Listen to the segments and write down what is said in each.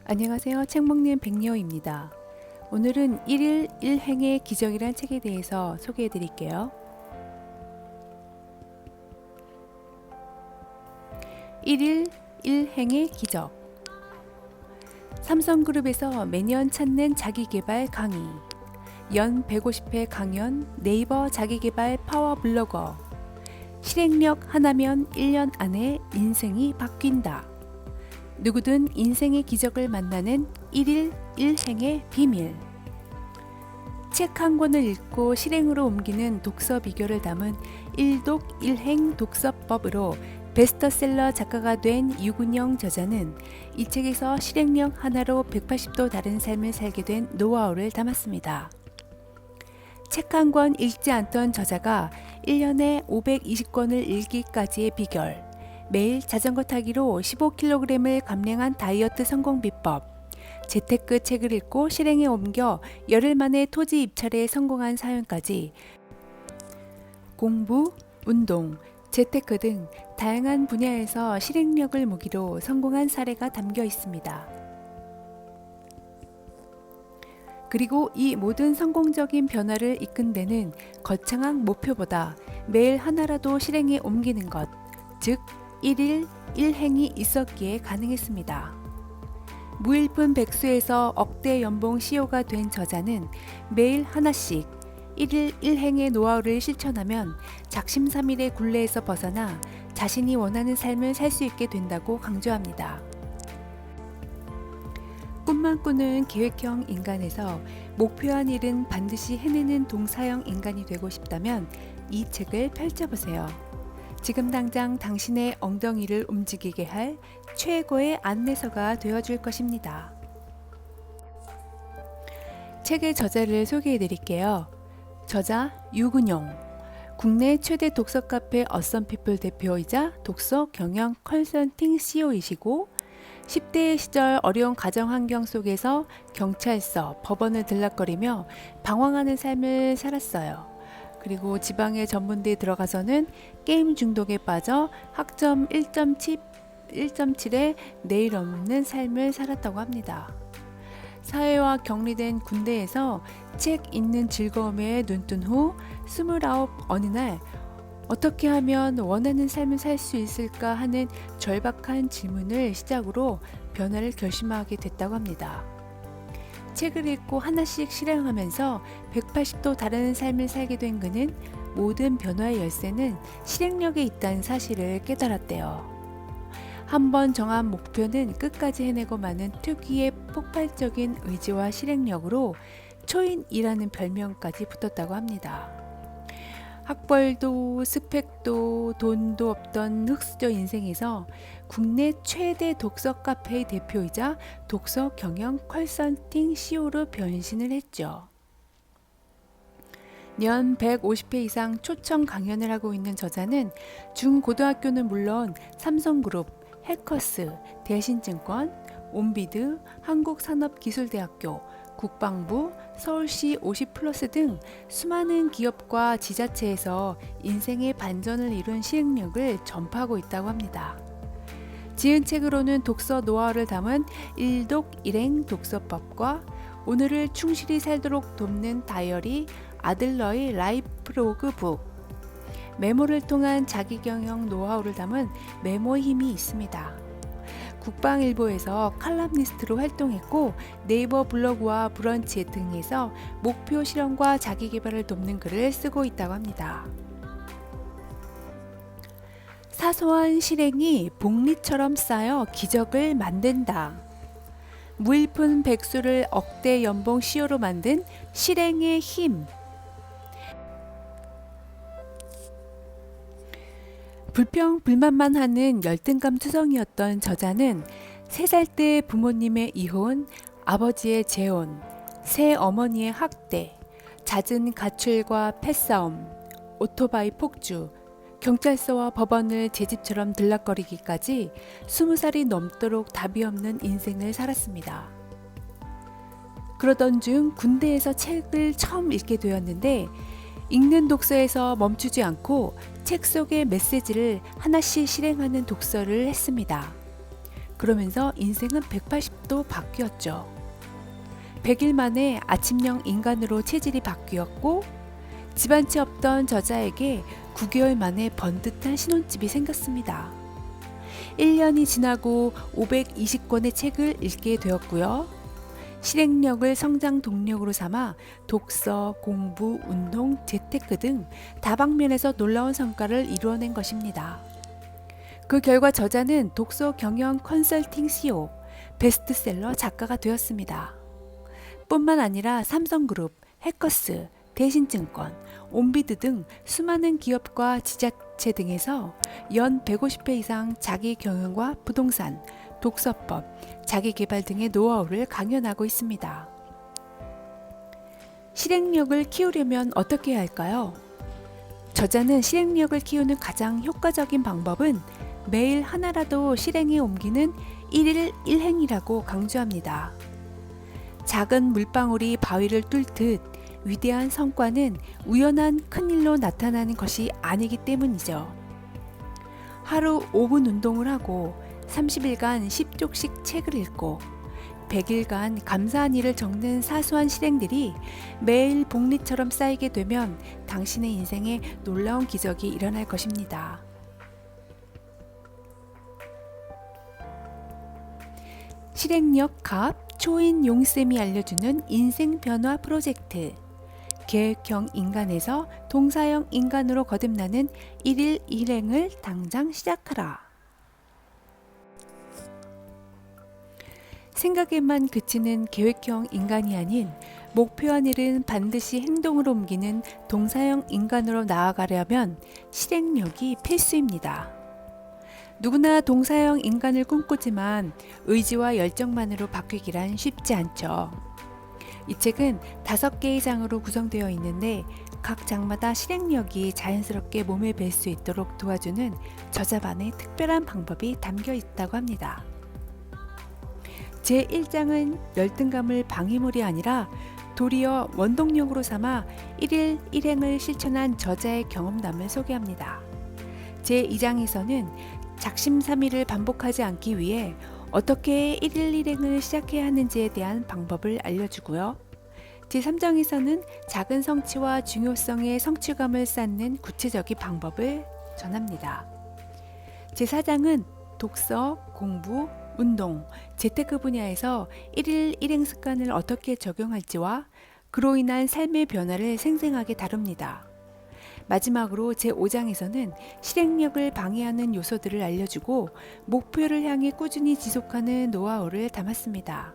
안녕하세요. 책 먹는 백리호입니다. 오늘은 1일 1행의 기적이란 책에 대해서 소개해 드릴게요. 1일 1행의 기적. 삼성그룹에서 매년 찾는 자기계발 강의. 연 150회 강연 네이버 자기계발 파워 블로거. 실행력 하나면 1년 안에 인생이 바뀐다. 누구든 인생의 기적을 만나는 1일 1행의 비밀. 책 한 권을 읽고 실행으로 옮기는 독서 비결을 담은 1독 1행 독서법으로 베스트셀러 작가가 된 유근영 저자는 이 책에서 실행력 하나로 180도 다른 삶을 살게 된 노하우를 담았습니다. 책 한 권 읽지 않던 저자가 1년에 520권을 읽기까지의 비결, 매일 자전거 타기로 15kg을 감량한 다이어트 성공 비법, 재테크 책을 읽고 실행에 옮겨 열흘 만에 토지 입찰에 성공한 사연까지 공부, 운동, 재테크 등 다양한 분야에서 실행력을 무기로 성공한 사례가 담겨 있습니다. 그리고 이 모든 성공적인 변화를 이끈 데는 거창한 목표보다 매일 하나라도 실행에 옮기는 것, 즉 1일 1행이 있었기에 가능했습니다. 무일푼 백수에서 억대 연봉 CEO가 된 저자는 매일 하나씩 1일 1행의 노하우를 실천하면 작심삼일의 굴레에서 벗어나 자신이 원하는 삶을 살 수 있게 된다고 강조합니다. 꿈만 꾸는 계획형 인간에서 목표한 일은 반드시 해내는 동사형 인간이 되고 싶다면 이 책을 펼쳐보세요. 지금 당장 당신의 엉덩이를 움직이게 할 최고의 안내서가 되어줄 것입니다. 책의 저자를 소개해 드릴게요. 저자 유근용, 국내 최대 독서 카페 어썸피플 대표이자 독서 경영 컨설팅 CEO이시고 10대의 시절 어려운 가정 환경 속에서 경찰서, 법원을 들락거리며 방황하는 삶을 살았어요. 그리고 지방의 전문대에 들어가서는 게임 중독에 빠져 학점 1.7에 내일 없는 삶을 살았다고 합니다. 사회와 격리된 군대에서 책 읽는 즐거움에 눈뜬 후 29 어느 날 어떻게 하면 원하는 삶을 살 수 있을까 하는 절박한 질문을 시작으로 변화를 결심하게 됐다고 합니다. 책을 읽고 하나씩 실행하면서 180도 다른 삶을 살게 된 그는 모든 변화의 열쇠는 실행력에 있다는 사실을 깨달았대요. 한번 정한 목표는 끝까지 해내고 마는 특유의 폭발적인 의지와 실행력으로 초인이라는 별명까지 붙었다고 합니다. 학벌도 스펙도 돈도 없던 흑수저 인생에서 국내 최대 독서 카페의 대표이자 독서 경영 컨설팅 CEO로 변신을 했죠. 연 150회 이상 초청 강연을 하고 있는 저자는 중고등학교는 물론 삼성그룹, 해커스, 대신증권, 온비드, 한국산업기술대학교, 국방부, 서울시 50플러스 등 수많은 기업과 지자체에서 인생의 반전을 이룬 실행력을 전파하고 있다고 합니다. 지은 책으로는 독서 노하우를 담은 1독 1행 독서법과 오늘을 충실히 살도록 돕는 다이어리 아들러의 라이프로그 북, 메모를 통한 자기경영 노하우를 담은 메모의 힘이 있습니다. 국방일보에서 칼럼니스트로 활동했고 네이버 블로그와 브런치 등에서 목표 실현과 자기개발을 돕는 글을 쓰고 있다고 합니다. 사소한 실행이 복리처럼 쌓여 기적을 만든다. 무일푼 백수를 억대 연봉 CEO로 만든 실행의 힘. 불평불만만 하는 열등감 투성이었던 저자는 3살 때 부모님의 이혼, 아버지의 재혼, 새어머니의 학대, 잦은 가출과 패싸움, 오토바이 폭주, 경찰서와 법원을 제 집처럼 들락거리기까지 20살이 넘도록 답이 없는 인생을 살았습니다. 그러던 중 군대에서 책을 처음 읽게 되었는데 읽는 독서에서 멈추지 않고 책 속의 메시지를 하나씩 실행하는 독서를 했습니다. 그러면서 인생은 180도 바뀌었죠. 100일 만에 아침형 인간으로 체질이 바뀌었고 집안채 없던 저자에게 9개월 만에 번듯한 신혼집이 생겼습니다. 1년이 지나고 520권의 책을 읽게 되었고요. 실행력을 성장 동력으로 삼아 독서, 공부, 운동, 재테크 등 다방면에서 놀라운 성과를 이루어낸 것입니다. 그 결과 저자는 독서 경영 컨설팅 CEO, 베스트셀러 작가가 되었습니다. 뿐만 아니라 삼성그룹, 해커스, 대신증권, 온비드 등 수많은 기업과 지자체 등에서 연 150회 이상 자기 경영과 부동산, 독서법, 자기개발 등의 노하우를 강연하고 있습니다. 실행력을 키우려면 어떻게 해야 할까요? 저자는 실행력을 키우는 가장 효과적인 방법은 매일 하나라도 실행에 옮기는 1일 1행이라고 강조합니다. 작은 물방울이 바위를 뚫듯 위대한 성과는 우연한 큰일로 나타나는 것이 아니기 때문이죠. 하루 5분 운동을 하고 30일간 10쪽씩 책을 읽고 100일간 감사한 일을 적는 사소한 실행들이 매일 복리처럼 쌓이게 되면 당신의 인생에 놀라운 기적이 일어날 것입니다. 실행력 갑 초인 용쌤이 알려주는 인생 변화 프로젝트 계획형 인간에서 동사형 인간으로 거듭나는 1일 1행을 당장 시작하라. 생각에만 그치는 계획형 인간이 아닌 목표한 일은 반드시 행동으로 옮기는 동사형 인간으로 나아가려면 실행력이 필수입니다. 누구나 동사형 인간을 꿈꾸지만 의지와 열정만으로 바뀌기란 쉽지 않죠. 이 책은 5개의 장으로 구성되어 있는데 각 장마다 실행력이 자연스럽게 몸에 뵐 수 있도록 도와주는 저자만의 특별한 방법이 담겨 있다고 합니다. 제1장은 열등감을 방해물이 아니라 도리어 원동력으로 삼아 1일 1행을 실천한 저자의 경험담을 소개합니다. 제2장에서는 작심삼일을 반복하지 않기 위해 어떻게 1일 1행을 시작해야 하는지에 대한 방법을 알려주고요. 제3장에서는 작은 성취와 중요성의 성취감을 쌓는 구체적인 방법을 전합니다. 제4장은 독서, 공부, 운동, 재테크 분야에서 1일 1행 습관을 어떻게 적용할지와 그로 인한 삶의 변화를 생생하게 다룹니다. 마지막으로 제5장에서는 실행력을 방해하는 요소들을 알려주고 목표를 향해 꾸준히 지속하는 노하우를 담았습니다.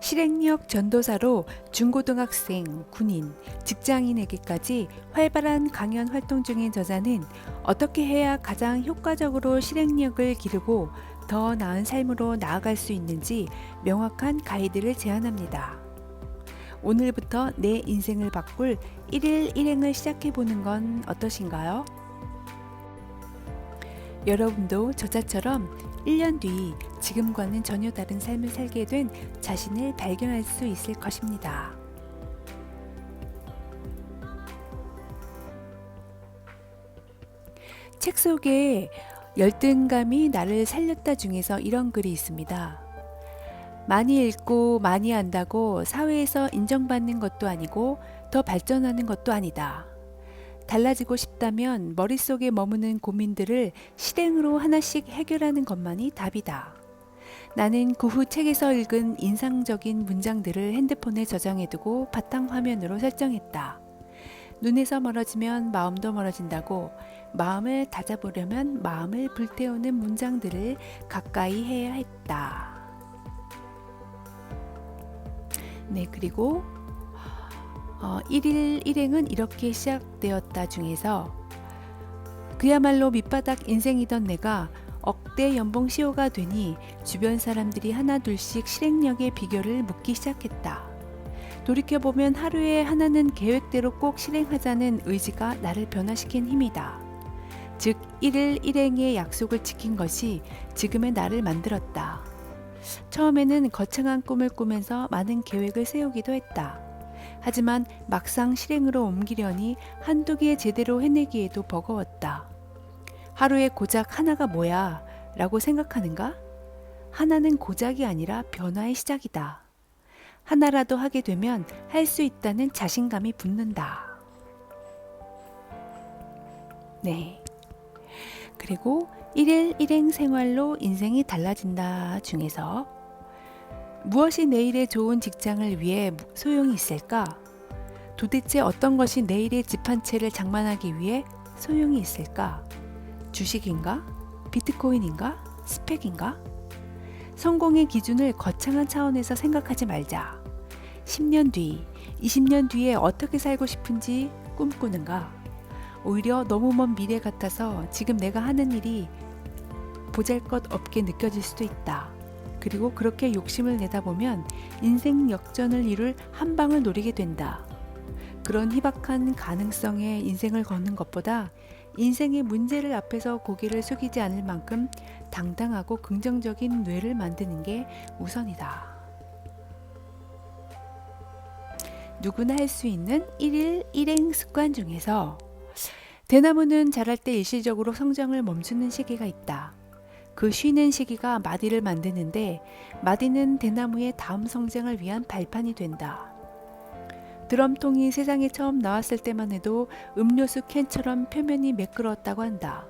실행력 전도사로 중고등학생, 군인, 직장인에게까지 활발한 강연 활동 중인 저자는 어떻게 해야 가장 효과적으로 실행력을 기르고 더 나은 삶으로 나아갈 수 있는지 명확한 가이드를 제안합니다. 오늘부터 내 인생을 바꿀 1일 1행을 시작해보는 건 어떠신가요? 여러분도 저자처럼 1년 뒤 지금과는 전혀 다른 삶을 살게 된 자신을 발견할 수 있을 것입니다. 책 속에 열등감이 나를 살렸다 중에서 이런 글이 있습니다. 많이 읽고 많이 안다고 사회에서 인정받는 것도 아니고 더 발전하는 것도 아니다. 달라지고 싶다면 머릿속에 머무는 고민들을 실행으로 하나씩 해결하는 것만이 답이다. 나는 그 후 책에서 읽은 인상적인 문장들을 핸드폰에 저장해두고 바탕화면으로 설정했다. 눈에서 멀어지면 마음도 멀어진다고 마음을 다잡으려면 마음을 불태우는 문장들을 가까이 해야 했다. 네, 그리고 1일 1행은 이렇게 시작되었다 중에서 그야말로 밑바닥 인생이던 내가 억대 연봉 CEO가 되니 주변 사람들이 하나 둘씩 실행력의 비결을 묻기 시작했다. 돌이켜보면 하루에 하나는 계획대로 꼭 실행하자는 의지가 나를 변화시킨 힘이다. 즉 1일 1행의 약속을 지킨 것이 지금의 나를 만들었다. 처음에는 거창한 꿈을 꾸면서 많은 계획을 세우기도 했다. 하지만 막상 실행으로 옮기려니 한두 개 제대로 해내기에도 버거웠다. 하루에 고작 하나가 뭐야? 라고 생각하는가? 하나는 고작이 아니라 변화의 시작이다. 하나라도 하게 되면 할 수 있다는 자신감이 붙는다. 네. 그리고 일일 일행 생활로 인생이 달라진다 중에서 무엇이 내일의 좋은 직장을 위해 소용이 있을까? 도대체 어떤 것이 내일의 집 한 채를 장만하기 위해 소용이 있을까? 주식인가? 비트코인인가? 스펙인가? 성공의 기준을 거창한 차원에서 생각하지 말자. 10년 뒤, 20년 뒤에 어떻게 살고 싶은지 꿈꾸는가? 오히려 너무 먼 미래 같아서 지금 내가 하는 일이 보잘것없게 느껴질 수도 있다. 그리고 그렇게 욕심을 내다 보면 인생 역전을 이룰 한 방을 노리게 된다. 그런 희박한 가능성에 인생을 걷는 것보다 인생의 문제를 앞에서 고개를 숙이지 않을 만큼 당당하고 긍정적인 뇌를 만드는 게 우선이다. 누구나 할 수 있는 일일 일행 습관 중에서 대나무는 자랄 때 일시적으로 성장을 멈추는 시기가 있다. 그 쉬는 시기가 마디를 만드는데 마디는 대나무의 다음 성장을 위한 발판이 된다. 드럼통이 세상에 처음 나왔을 때만 해도 음료수 캔처럼 표면이 매끄러웠다고 한다.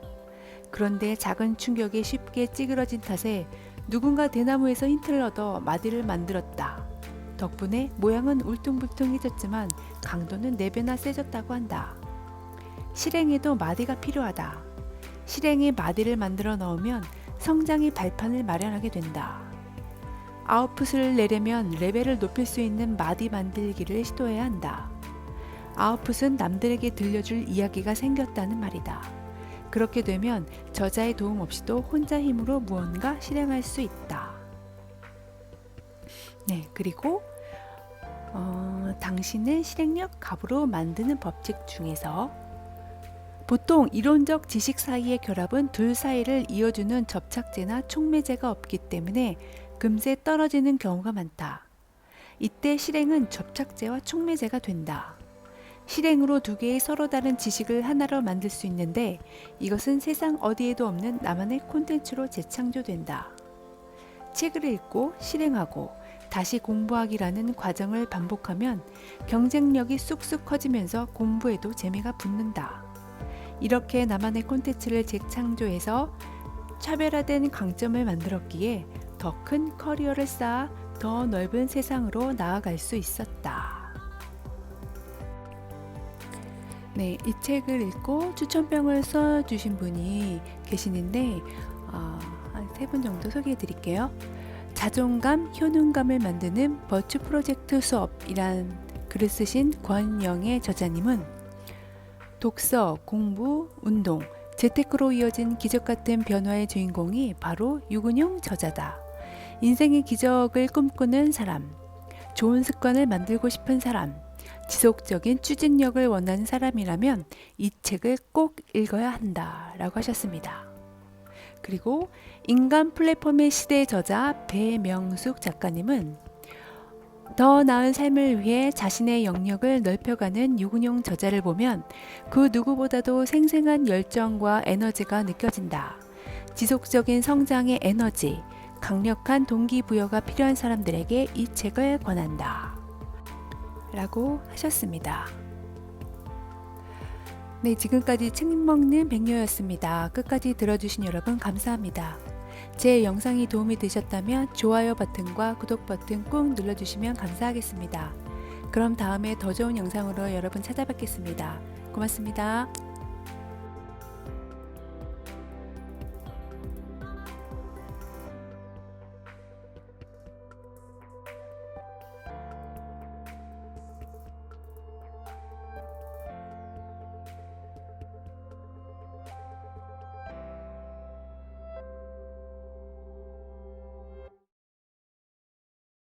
그런데 작은 충격에 쉽게 찌그러진 탓에 누군가 대나무에서 힌트를 얻어 마디를 만들었다. 덕분에 모양은 울퉁불퉁해졌지만 강도는 4배나 세졌다고 한다. 실행에도 마디가 필요하다. 실행에 마디를 만들어 넣으면 성장의 발판을 마련하게 된다. 아웃풋을 내려면 레벨을 높일 수 있는 마디 만들기를 시도해야 한다. 아웃풋은 남들에게 들려줄 이야기가 생겼다는 말이다. 그렇게 되면 저자의 도움 없이도 혼자 힘으로 무언가 실행할 수 있다. 네, 그리고 당신을 실행력 갑으로 만드는 법칙 중에서 보통 이론적 지식 사이의 결합은 둘 사이를 이어주는 접착제나 촉매제가 없기 때문에 금세 떨어지는 경우가 많다. 이때 실행은 접착제와 촉매제가 된다. 실행으로 두 개의 서로 다른 지식을 하나로 만들 수 있는데 이것은 세상 어디에도 없는 나만의 콘텐츠로 재창조된다. 책을 읽고 실행하고 다시 공부하기라는 과정을 반복하면 경쟁력이 쑥쑥 커지면서 공부에도 재미가 붙는다. 이렇게 나만의 콘텐츠를 재창조해서 차별화된 강점을 만들었기에 더 큰 커리어를 쌓아 더 넓은 세상으로 나아갈 수 있었다. 네, 이 책을 읽고 추천평을 써주신 분이 계시는데 한 3분 정도 소개해 드릴게요. 자존감, 효능감을 만드는 버추 프로젝트 수업이란 글을 쓰신 권영의 저자님은 독서, 공부, 운동, 재테크로 이어진 기적같은 변화의 주인공이 바로 유근용 저자다. 인생의 기적을 꿈꾸는 사람, 좋은 습관을 만들고 싶은 사람, 지속적인 추진력을 원하는 사람이라면 이 책을 꼭 읽어야 한다 라고 하셨습니다. 그리고 인간 플랫폼의 시대 저자 배명숙 작가님은 더 나은 삶을 위해 자신의 영역을 넓혀가는 유근용 저자를 보면 그 누구보다도 생생한 열정과 에너지가 느껴진다. 지속적인 성장의 에너지, 강력한 동기부여가 필요한 사람들에게 이 책을 권한다. 라고 하셨습니다. 네, 지금까지 책 먹는 백녀였습니다. 끝까지 들어주신 여러분 감사합니다. 제 영상이 도움이 되셨다면 좋아요 버튼과 구독 버튼 꾹 눌러주시면 감사하겠습니다. 그럼 다음에 더 좋은 영상으로 여러분 찾아뵙겠습니다. 고맙습니다.